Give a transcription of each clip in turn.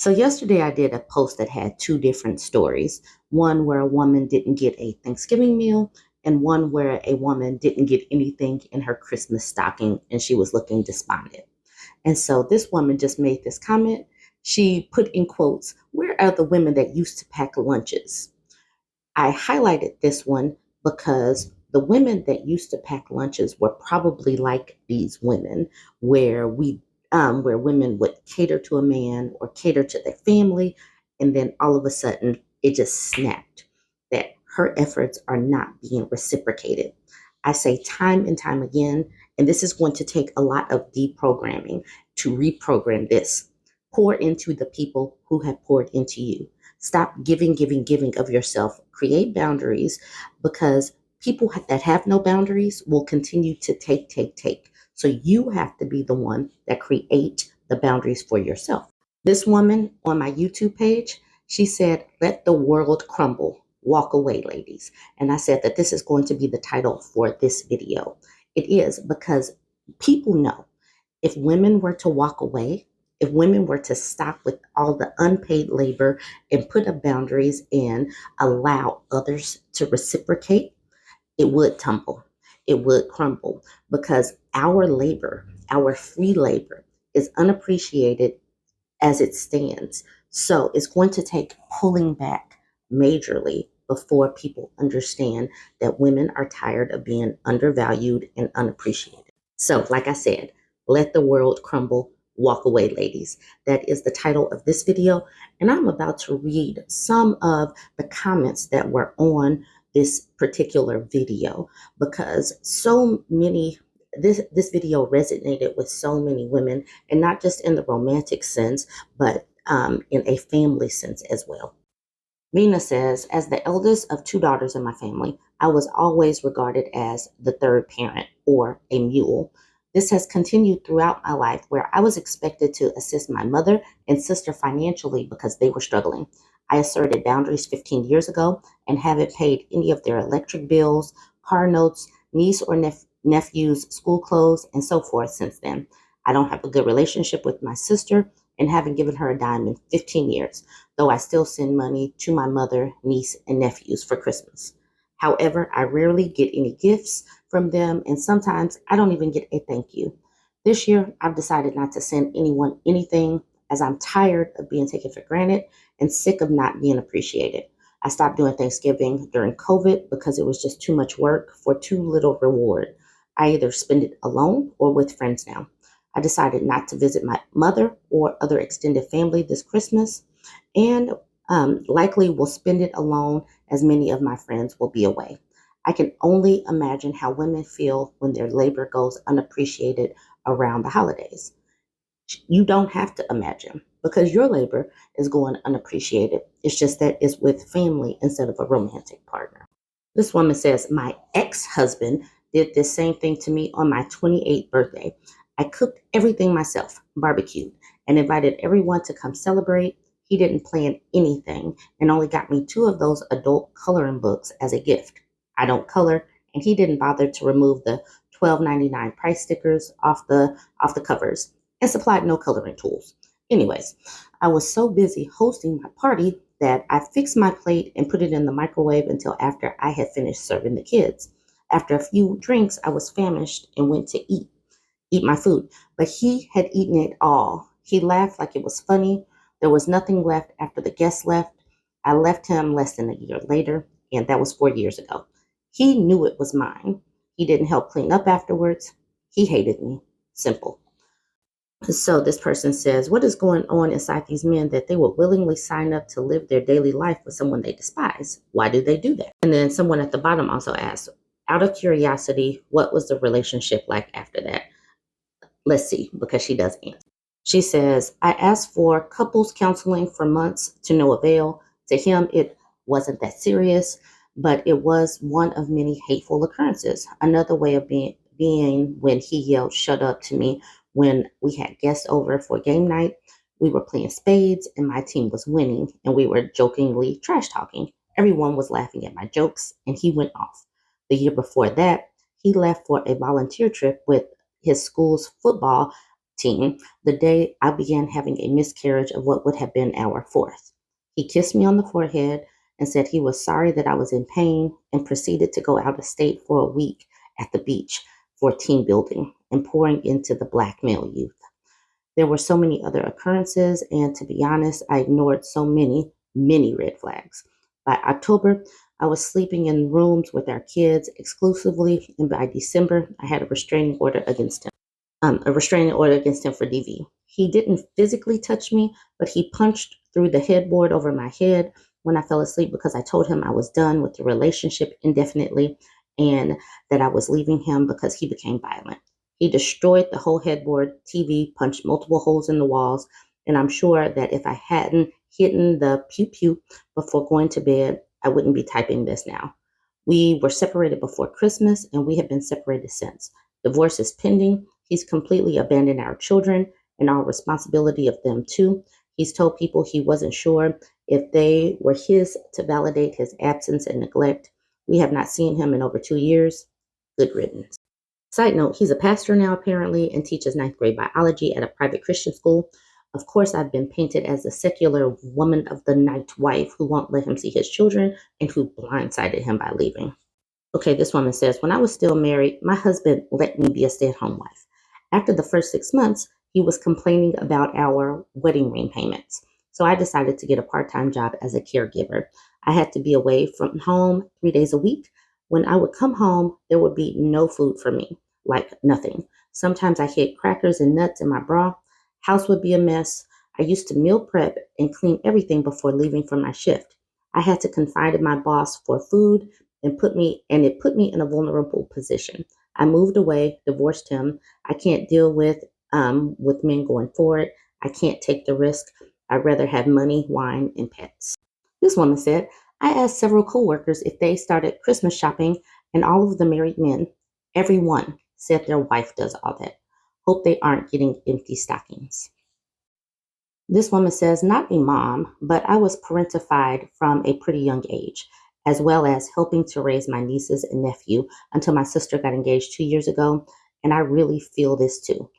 So yesterday I did a post that had two different stories. One where a woman didn't get a Thanksgiving meal, and one where a woman didn't get anything in her Christmas stocking and she was looking despondent. And so this woman just made this comment. She put in quotes, "Where are the women that used to pack lunches?" I highlighted this one because the women that used to pack lunches were probably like these women, where where women would cater to a man or cater to their family, and then all of a sudden it just snapped that her efforts are not being reciprocated. I say time and time again, and this is going to take a lot of deprogramming to reprogram this. Pour into the people who have poured into you. Stop giving, giving, giving of yourself. Create boundaries because people that have no boundaries will continue to take, take, take. So you have to be the one that create the boundaries for yourself. This woman on my YouTube page, she said, "Let the world crumble. Walk away, ladies." And I said that this is going to be the title for this video. It is because people know if women were to walk away, if women were to stop with all the unpaid labor and put up boundaries and allow others to reciprocate, it would tumble. It would crumble because our labor, our free labor, is unappreciated as it stands. So it's going to take pulling back majorly before people understand that women are tired of being undervalued and unappreciated. So, like I said, let the world crumble. Walk away, ladies. That is the title of this video. And I'm about to read some of the comments that were on this particular video because so many this video resonated with so many women, and not just in the romantic sense, but in a family sense as well. Mina says, "As the eldest of two daughters in my family, I was always regarded as the third parent or a mule. This has continued throughout my life where I was expected to assist my mother and sister financially because they were struggling. I asserted boundaries 15 years ago and haven't paid any of their electric bills, car notes, niece or nephew's school clothes, and so forth since then. I don't have a good relationship with my sister and haven't given her a dime in 15 years, though I still send money to my mother, niece, and nephews for Christmas. However, I rarely get any gifts from them, and sometimes I don't even get a thank you. This year, I've decided not to send anyone anything as I'm tired of being taken for granted and sick of not being appreciated. I stopped doing Thanksgiving during COVID because it was just too much work for too little reward. I either spend it alone or with friends now. I decided not to visit my mother or other extended family this Christmas, and likely will spend it alone as many of my friends will be away. I can only imagine how women feel when their labor goes unappreciated around the holidays. You don't have to imagine because your labor is going unappreciated. It's just that it's with family instead of a romantic partner." This woman says, "My ex-husband did this same thing to me on my 28th birthday. I cooked everything myself, barbecued, and invited everyone to come celebrate. He didn't plan anything and only got me two of those adult coloring books as a gift. I don't color, and he didn't bother to remove the $12.99 price stickers off the covers and supplied no coloring tools. Anyways, I was so busy hosting my party that I fixed my plate and put it in the microwave until after I had finished serving the kids. After a few drinks, I was famished and went to eat my food, but he had eaten it all. He laughed like it was funny. There was nothing left after the guests left. I left him less than a year later, and that was 4 years ago. He knew it was mine. He didn't help clean up afterwards. He hated me. Simple." So this person says, "What is going on inside these men that they would willingly sign up to live their daily life with someone they despise? Why do they do that?" And then someone at the bottom also asks, "Out of curiosity, what was the relationship like after that?" Let's see, because she does answer. She says, "I asked for couples counseling for months to no avail. To him, it wasn't that serious, but it was one of many hateful occurrences. Another way of being when he yelled 'shut up' to me when we had guests over for game night. We were playing spades and my team was winning and we were jokingly trash talking. Everyone was laughing at my jokes and he went off. The year before that, he left for a volunteer trip with his school's football 16, the day I began having a miscarriage of what would have been our fourth. He kissed me on the forehead and said he was sorry that I was in pain and proceeded to go out of state for a week at the beach for team building and pouring into the black male youth. There were so many other occurrences, and to be honest, I ignored so many, many red flags. By October, I was sleeping in rooms with our kids exclusively, and by December, I had a restraining order against him for DV. He didn't physically touch me, but he punched through the headboard over my head when I fell asleep because I told him I was done with the relationship indefinitely and that I was leaving him because he became violent. He destroyed the whole headboard, TV, punched multiple holes in the walls, and I'm sure that if I hadn't hidden the pew pew before going to bed, I wouldn't be typing this now. We were separated before Christmas and we have been separated since. Divorce is pending. He's completely abandoned our children and our responsibility of them too. He's told people he wasn't sure if they were his to validate his absence and neglect. We have not seen him in over 2 years. Good riddance. Side note, he's a pastor now apparently and teaches ninth grade biology at a private Christian school. Of course, I've been painted as the secular woman of the night wife who won't let him see his children and who blindsided him by leaving. Okay, this woman says, when I was still married, my husband let me be a stay-at-home wife. After the first 6 months, he was complaining about our wedding ring payments. So I decided to get a part-time job as a caregiver. I had to be away from home 3 days a week. When I would come home, there would be no food for me, like nothing. Sometimes I hid crackers and nuts in my bra. House would be a mess. I used to meal prep and clean everything before leaving for my shift. I had to confide in my boss for food and it put me in a vulnerable position. I moved away, divorced him. I can't deal with men going forward. I can't take the risk. I'd rather have money, wine, and pets. This woman said, I asked several coworkers if they started Christmas shopping, and all of the married men, every one, said their wife does all that. Hope they aren't getting empty stockings. This woman says, not a mom, but I was parentified from a pretty young age, as well as helping to raise my nieces and nephew until my sister got engaged 2 years ago. And I really feel this too.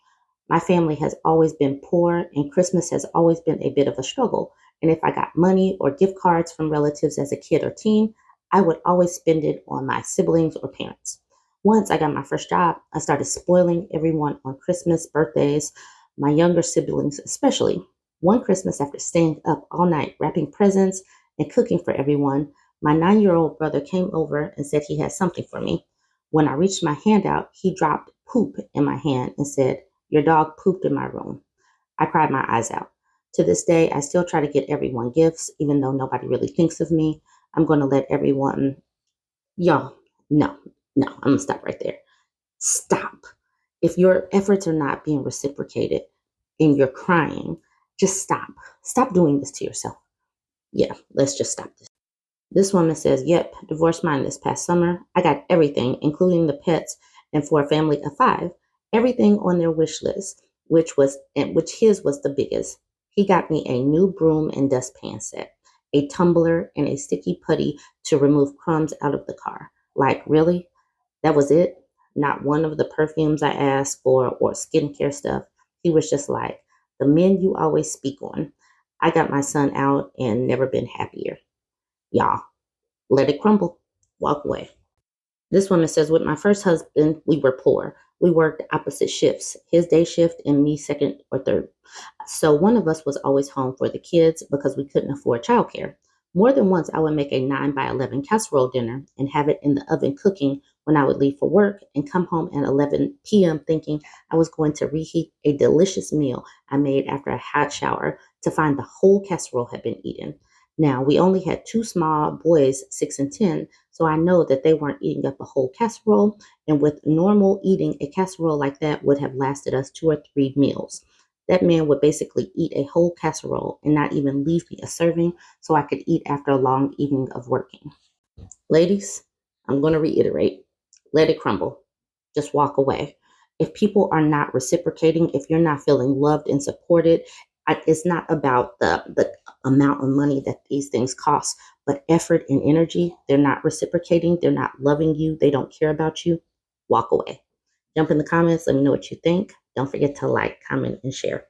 My family has always been poor, and Christmas has always been a bit of a struggle. And if I got money or gift cards from relatives as a kid or teen, I would always spend it on my siblings or parents. Once I got my first job, I started spoiling everyone on Christmas, birthdays, my younger siblings especially. One Christmas, after staying up all night wrapping presents and cooking for everyone, my 9-year-old brother came over and said he had something for me. When I reached my hand out, he dropped poop in my hand and said, your dog pooped in my room. I cried my eyes out. To this day, I still try to get everyone gifts, even though nobody really thinks of me. I'm going to let everyone, y'all, no, I'm going to stop right there. Stop. If your efforts are not being reciprocated and you're crying, just stop. Stop doing this to yourself. Yeah, let's just stop this. This woman says, yep, divorced mine this past summer. I got everything, including the pets, and for a family of 5, everything on their wish list, which his was the biggest. He got me a new broom and dustpan set, a tumbler, and a sticky putty to remove crumbs out of the car. Like, really? That was it? Not one of the perfumes I asked for or skincare stuff. He was just like, the men you always speak on. I got my son out and never been happier. Y'all, let it crumble. Walk away. This woman says, with my first husband, we were poor. We worked opposite shifts, his day shift and me second or third. So one of us was always home for the kids because we couldn't afford childcare. More than once, I would make a 9 by 11 casserole dinner and have it in the oven cooking when I would leave for work and come home at 11 p.m. thinking I was going to reheat a delicious meal I made after a hot shower to find the whole casserole had been eaten. Now, we only had 2 small boys, 6 and 10, so I know that they weren't eating up a whole casserole, and with normal eating, a casserole like that would have lasted us 2 or 3 meals. That man would basically eat a whole casserole and not even leave me a serving so I could eat after a long evening of working. Ladies, I'm going to reiterate, let it crumble. Just walk away. If people are not reciprocating, if you're not feeling loved and supported, it's not about the amount of money that these things cost, but effort and energy. They're not reciprocating. They're not loving you. They don't care about you. Walk away. Jump in the comments. Let me know what you think. Don't forget to like, comment, and share.